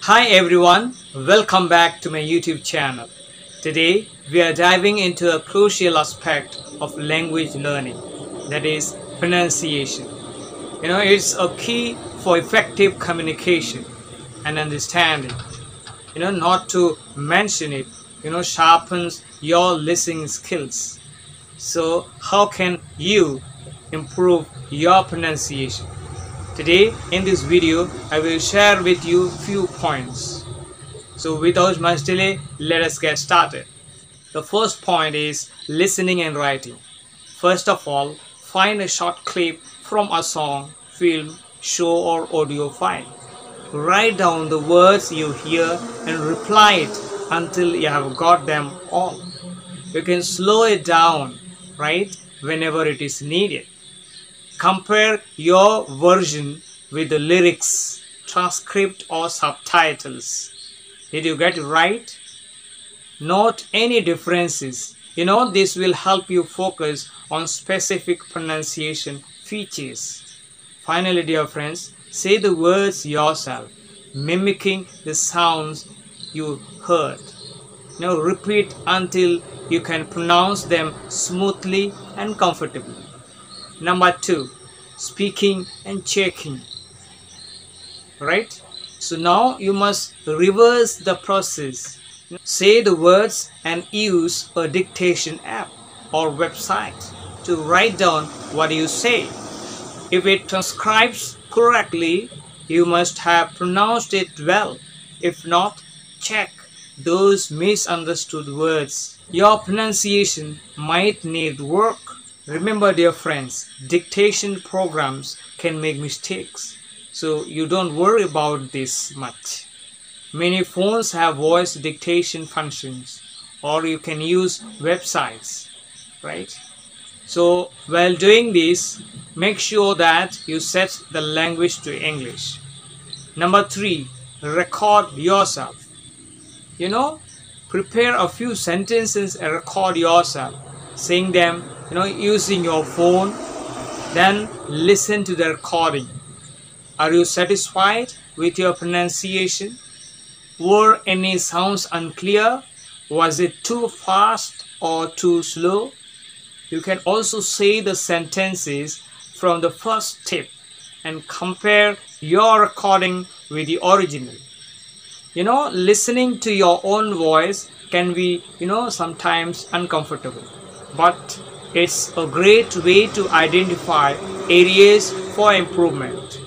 Hi everyone, welcome back to my YouTube channel. Today we are diving into a crucial aspect of language learning, that is pronunciation. It's a key for effective communication and understanding. Not to mention it, sharpens your listening skills. So how can you improve your pronunciation? Today in this video I will share with you few points. So without much delay, let us get started. The first point is listening and writing. First of all, find a short clip from a song, film, show or audio file. Write down the words you hear and reply it until you have got them all. You can slow it down, right, whenever it is needed. Compare your version with the lyrics, transcript or subtitles. Did you get it right? Note any differences. This will help you focus on specific pronunciation features. Finally, dear friends, say the words yourself, mimicking the sounds you heard. Repeat until you can pronounce them smoothly and comfortably. Number 2, speaking and checking. Right? So now you must reverse the process. Say the words and use a dictation app or website to write down what you say. If it transcribes correctly, you must have pronounced it well. If not, check those misunderstood words. Your pronunciation might need work. Remember, dear friends, dictation programs can make mistakes, so you don't worry about this much. Many phones have voice dictation functions, or you can use websites, right? So while doing this, make sure that you set the language to English. Number 3, record yourself. Prepare a few sentences and record yourself, saying them using your phone, then listen to the recording. Are you satisfied with your pronunciation? Were any sounds unclear? Was it too fast or too slow? You can also say the sentences from the first tip and compare your recording with the original. Listening to your own voice can be sometimes uncomfortable, but it's a great way to identify areas for improvement.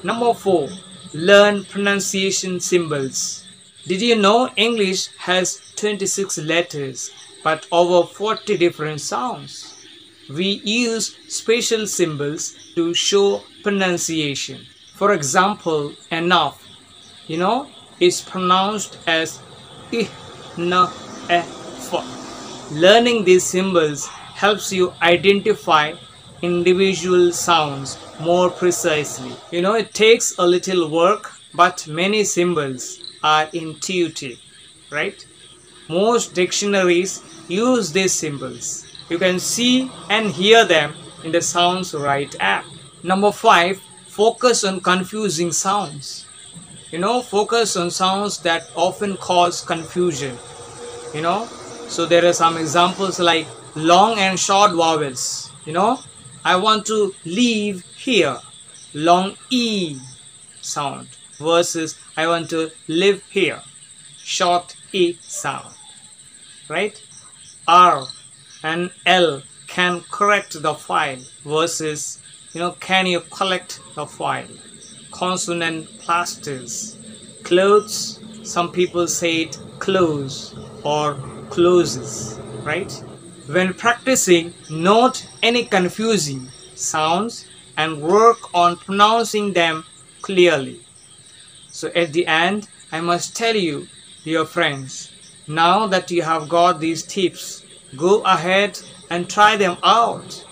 Number 4, learn pronunciation symbols. Did you know English has 26 letters but over 40 different sounds? We use special symbols to show pronunciation. For example, enough, is pronounced as I, na, e, f. Learning these symbols helps you identify individual sounds more precisely. It takes a little work, but many symbols are intuitive, right? Most dictionaries use these symbols. You can see and hear them in the Sounds Right app. Number 5, focus on confusing sounds. Focus on sounds that often cause confusion. So there are some examples like long and short vowels. I want to leave here, long E sound, versus I want to live here, short E sound, right? R and L can correct the file versus can you collect the file? Consonant plasters. Clothes, some people say it close or closes, right? When practicing, note any confusing sounds and work on pronouncing them clearly. So at the end, I must tell you, dear friends, now that you have got these tips, go ahead and try them out.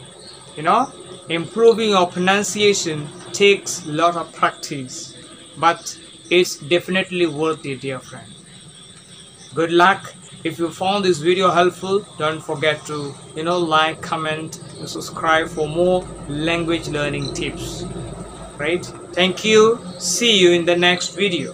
Improving your pronunciation takes a lot of practice, but it's definitely worth it, dear friend. Good luck. If you found this video helpful, don't forget to like, comment and subscribe for more language learning tips, right? Thank you. See you in the next video.